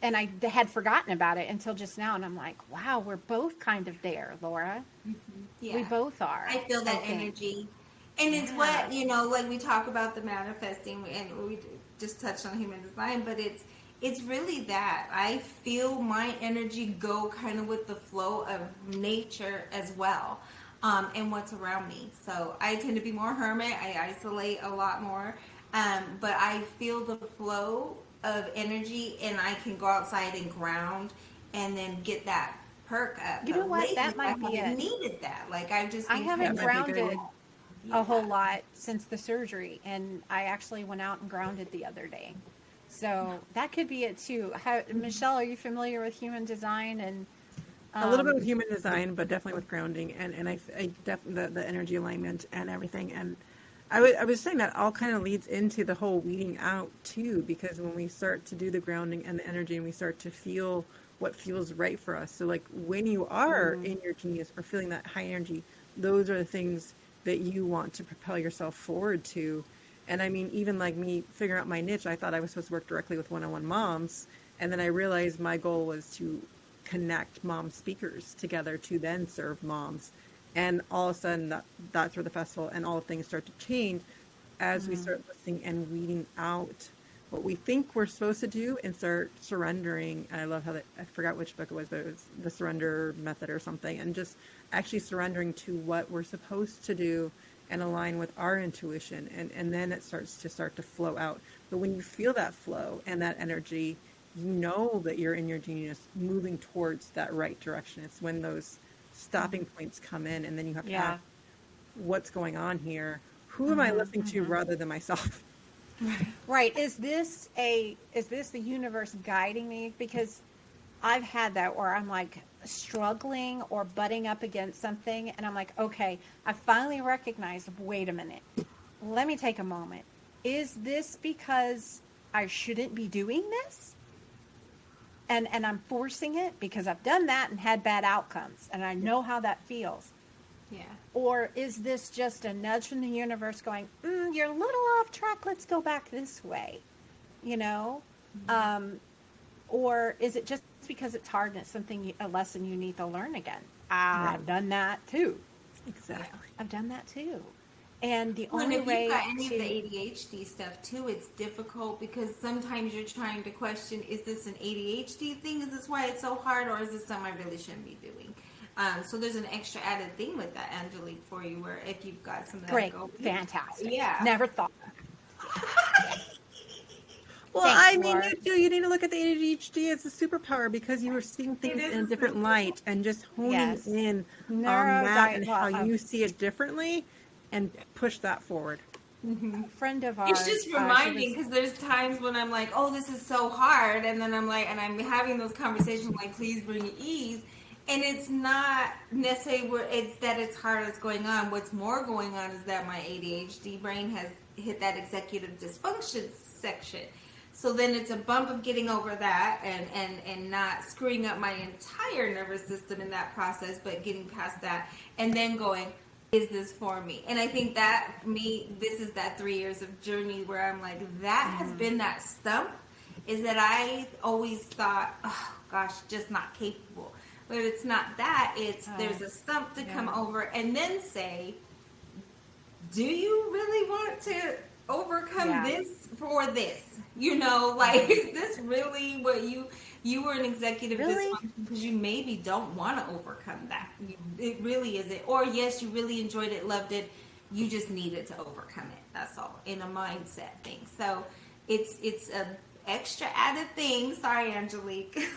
And I had forgotten about it until just now. And I'm like, wow, we're both kind of there, Laura. Mm-hmm. Yeah. We both are. I feel that energy. And it's what, like we talk about the manifesting, and we just touched on human design, but it's really that. I feel my energy go kind of with the flow of nature as well, and what's around me. So I tend to be more hermit. I isolate a lot more, but I feel the flow of energy, and I can go outside and ground and then get that perk up. You know what? Lately, that might be it. Needed that. Like I haven't grounded a whole lot since the surgery, and I actually went out and grounded the other day. So that could be it too. Michelle, are you familiar with human design and a little bit with human design, but definitely with grounding and I definitely the energy alignment and everything. And I was saying that all kind of leads into the whole weeding out too, because when we start to do the grounding and the energy, and we start to feel what feels right for us. So like when you are in your genius or feeling that high energy, those are the things that you want to propel yourself forward to. And I mean, even like me figuring out my niche, I thought I was supposed to work directly with one-on-one moms. And then I realized my goal was to connect mom speakers together to then serve moms. And all of a sudden that's where the festival and all the things start to change as we start listening and weeding out what we think we're supposed to do and start surrendering. And I love how I forgot which book it was, but it was the surrender method or something. And just actually surrendering to what we're supposed to do and align with our intuition. And then it starts to flow out. But when you feel that flow and that energy, you know that you're in your genius moving towards that right direction. It's when those stopping points come in, and then you have to ask, what's going on here? Who am I listening to rather than myself? Right. Is this the universe guiding me? Because I've had that where I'm like struggling or butting up against something, and I'm like, okay, I finally recognized, wait a minute, let me take a moment. Is this because I shouldn't be doing this? And I'm forcing it because I've done that and had bad outcomes, and I know how that feels. Yeah. Or is this just a nudge from the universe going, you're a little off track, let's go back this way, or is it just because it's hard and it's a lesson you need to learn again? I've done that too. Exactly. I've done that too. And the Well, only if way you've got any of the ADHD stuff too, it's difficult because sometimes you're trying to question, is this an ADHD thing? Is this why it's so hard? Or is this something I really shouldn't be doing? So there's an extra added thing with that, Angelique, for you, where if you've got some of that great, fantastic. Yeah. Never thought. Well, Thanks, I mean, Laura. you need to look at the ADHD as a superpower because you are seeing things in a different light and just honing in on that and how you see it differently and push that forward. A friend of ours. It's just reminding because there's times when I'm like, oh, this is so hard. And then I'm like, and I'm having those conversations like, please bring ease. And it's not necessarily where it's that it's hard that's going on. What's more going on is that my ADHD brain has hit that executive dysfunction section. So then it's a bump of getting over that and not screwing up my entire nervous system in that process, but getting past that and then going, is this for me? And I think that for me, this is that 3 years of journey where I'm like, that has been that stump, is that I always thought, oh gosh, just not capable. But it's not that, it's there's a stump to come over and then say, do you really want to overcome this for this? You know, like, is this really what you were an executive dysfunction because you maybe don't want to overcome that. It really isn't. Or yes, you really enjoyed it, loved it. You just needed to overcome it. That's all, in a mindset thing. So it's a extra added thing. Sorry, Angelique.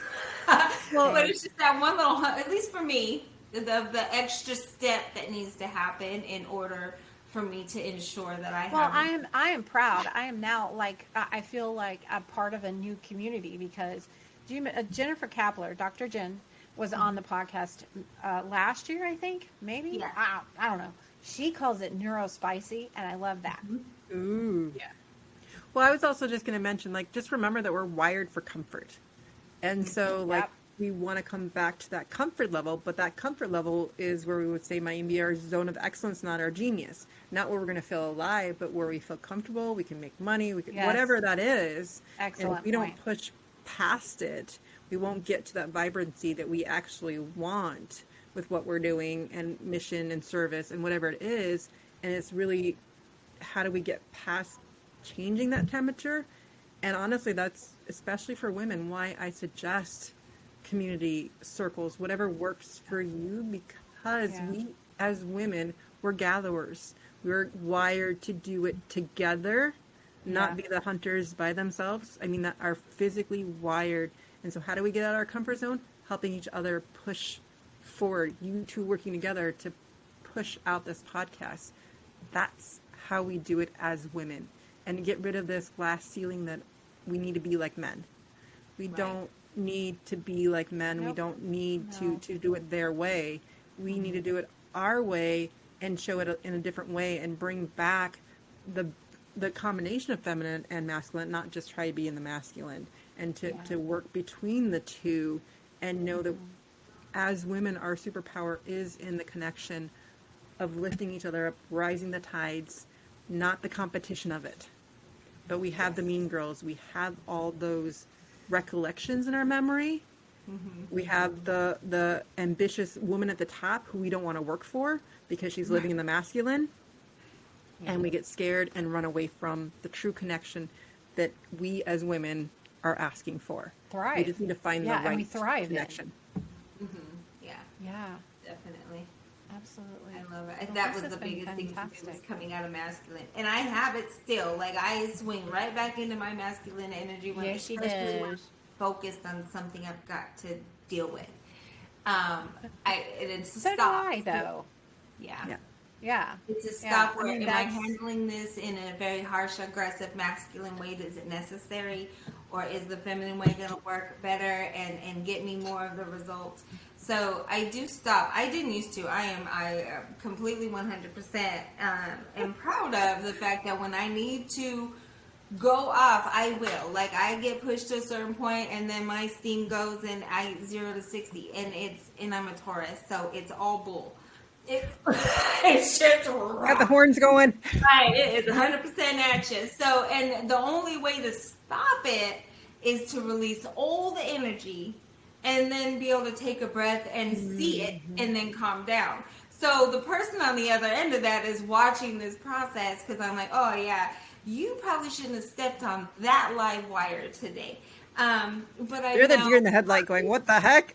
Well, but it's just that one little, at least for me, the extra step that needs to happen in order for me to ensure that I have. Well, I am proud. I am now, like, I feel like I'm part of a new community because Jennifer Kapler, Dr. Jen, was on the podcast last year, I think, maybe. Yeah. I don't know. She calls it neurospicy, and I love that. Ooh. Yeah. Well, I was also just going to mention, like, just remember that we're wired for comfort. And so, like, we want to come back to that comfort level, but that comfort level is where we would say might be our zone of excellence, not our genius. Not where we're going to feel alive, but where we feel comfortable, we can make money, we can, whatever that is. Excellent. And if we don't push past it, we won't get to that vibrancy that we actually want with what we're doing and mission and service and whatever it is. And it's really, how do we get past changing that temperature? And honestly, that's especially for women why I suggest community circles, whatever works for you, because we as women, we're gatherers. We're wired to do it together, not be the hunters by themselves. I mean, that are physically wired. And so how do we get out of our comfort zone? Helping each other push forward, you two working together to push out this podcast. That's how we do it as women, and get rid of this glass ceiling that we need to be like men. We don't need to be like men. We don't need to do it their way. We need to do it our way and show it in a different way and bring back the combination of feminine and masculine, not just try to be in the masculine, and to work between the two and know that as women, our superpower is in the connection of lifting each other up, rising the tides, not the competition of it. But we have the mean girls. We have all those recollections in our memory. We have the ambitious woman at the top who we don't want to work for because she's living in the masculine. And we get scared and run away from the true connection that we as women are asking for. Thrive. We just need to find the and we right thrive connection. Yeah. Definitely. Absolutely. I love it. Well, That this was the has been biggest thing for me, was fantastic. coming out of masculine. And I have it still. Like, I swing right back into my masculine energy when Yes, she especially when I'm does. focused on something I've got to deal with. It's a So do stop. I, though. Yeah. Yeah. It's a Yeah, stop I where mean, am I that's- handling this in a very harsh, aggressive, masculine way? Is it necessary? Or is the feminine way going to work better and get me more of the results? So I do stop. I didn't used to. I completely 100% am proud of the fact that when I need to go off, I will. Like, I get pushed to a certain point and then my steam goes and I 0 to 60 and I'm a Taurus, so it's all bull. It's just Got the horns going. right. It is 100% action. So, and the only way to stop it is to release all the energy and then be able to take a breath and see it and then calm down. So the person on the other end of that is watching this process because I'm like, oh yeah, you probably shouldn't have stepped on that live wire today. But I You're the know- deer in the headlight going, what the heck?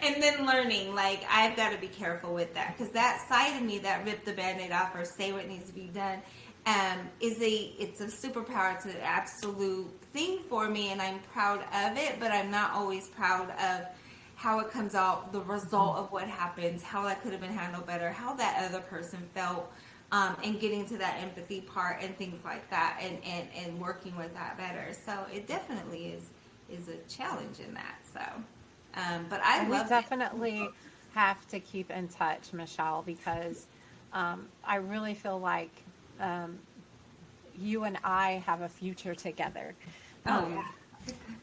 And then learning, like, I've got to be careful with that because that side of me that ripped the Band-Aid off or say what needs to be done it's a superpower. It's an absolute thing for me, and I'm proud of it. But I'm not always proud of how it comes out, the result of what happens, how that could have been handled better, how that other person felt, and getting to that empathy part and things like that, and working with that better. So it definitely is a challenge in that. So. But I And we love definitely have to keep in touch, Michelle, because I really feel like you and I have a future together. Oh,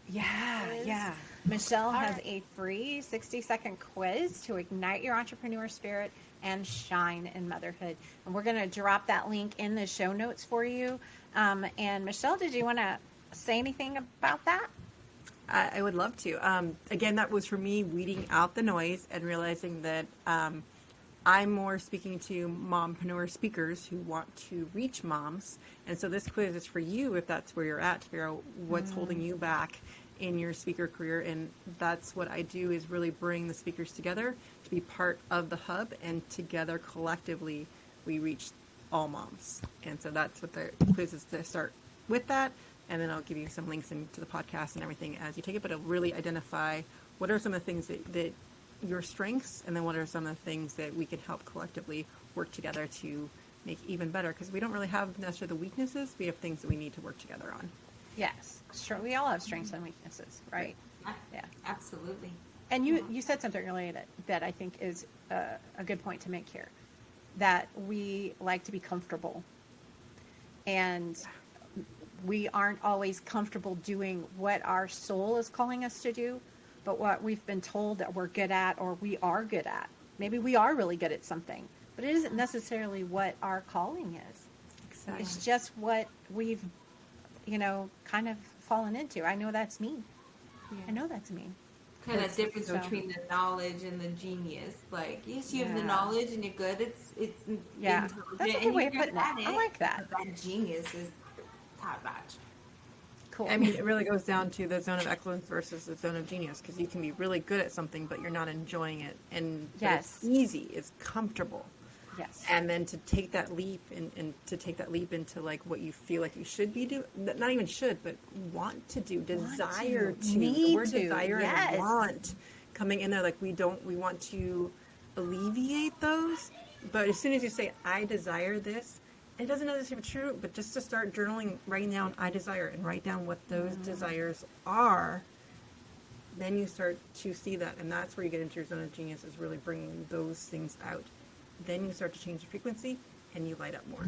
Yeah. Michelle has right. a free 60-second quiz to ignite your entrepreneur spirit and shine in motherhood. And we're going to drop that link in the show notes for you. And Michelle, did you want to say anything about that? I would love to. Again, that was for me weeding out the noise and realizing that I'm more speaking to mompreneur speakers who want to reach moms. And so this quiz is for you if that's where you're at, to figure out what's holding you back in your speaker career. And that's what I do, is really bring the speakers together to be part of the hub, and together collectively we reach all moms. And so that's what the quiz is, to start with that. And then I'll give you some links into the podcast and everything as you take it, but it'll really identify what are some of the things that your strengths, and then what are some of the things that we can help collectively work together to make even better, because we don't really have necessarily the weaknesses, we have things that we need to work together on. Yes, sure. We all have strengths and weaknesses, right? Yeah. Absolutely. And you said something earlier that I think is a good point to make here, that we like to be comfortable, and we aren't always comfortable doing what our soul is calling us to do, but what we've been told that we're good at, or we are good at. Maybe we are really good at something, but it isn't necessarily what our calling is. Exactly. It's just what we've, kind of fallen into. I know that's me. I know that's me. Kind of difference so- between the knowledge and the genius. Like, yes, you have the Yeah. knowledge and you're good. It's Yeah. intelligent That's a good and way you're of putting good at it. I like that. But that genius is top notch. Cool. I mean, it really goes down to the zone of excellence versus the zone of genius, because you can be really good at something, but you're not enjoying it. But Yes. it's easy, it's comfortable. Yes. And then to take that leap and to take that leap into like what you feel like you should be doing, not even should, but want to do, desire to. need The word to, desire yes. and want coming in there, like we want to alleviate those. But as soon as you say, I desire this, it doesn't necessarily be true, but just to start journaling, writing down I desire, and write down what those desires are, then you start to see that. And that's where you get into your zone of genius, is really bringing those things out. Then you start to change the frequency and you light up more.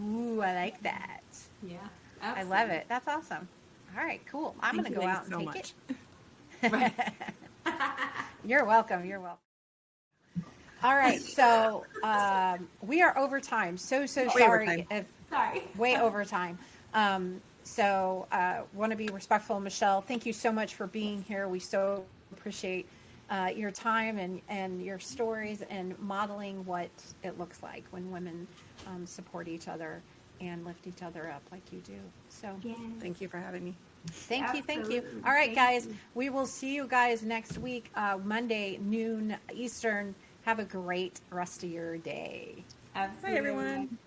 Ooh, I like that. Yeah. I love it. That's awesome. All right, cool. I'm going to go out and take it. You're welcome. You're welcome. All right, so we are over time. So sorry. overtime. Sorry. Way over time. So want to be respectful. Michelle, thank you so much for being here. We so appreciate your time and your stories, and modeling what it looks like when women support each other and lift each other up like you do. So Yes. Thank you for having me. thank you. Absolutely. All right, Thank guys, you. we will see you guys next week, Monday, noon Eastern. Have a great rest of your day. Absolutely. Bye, everyone.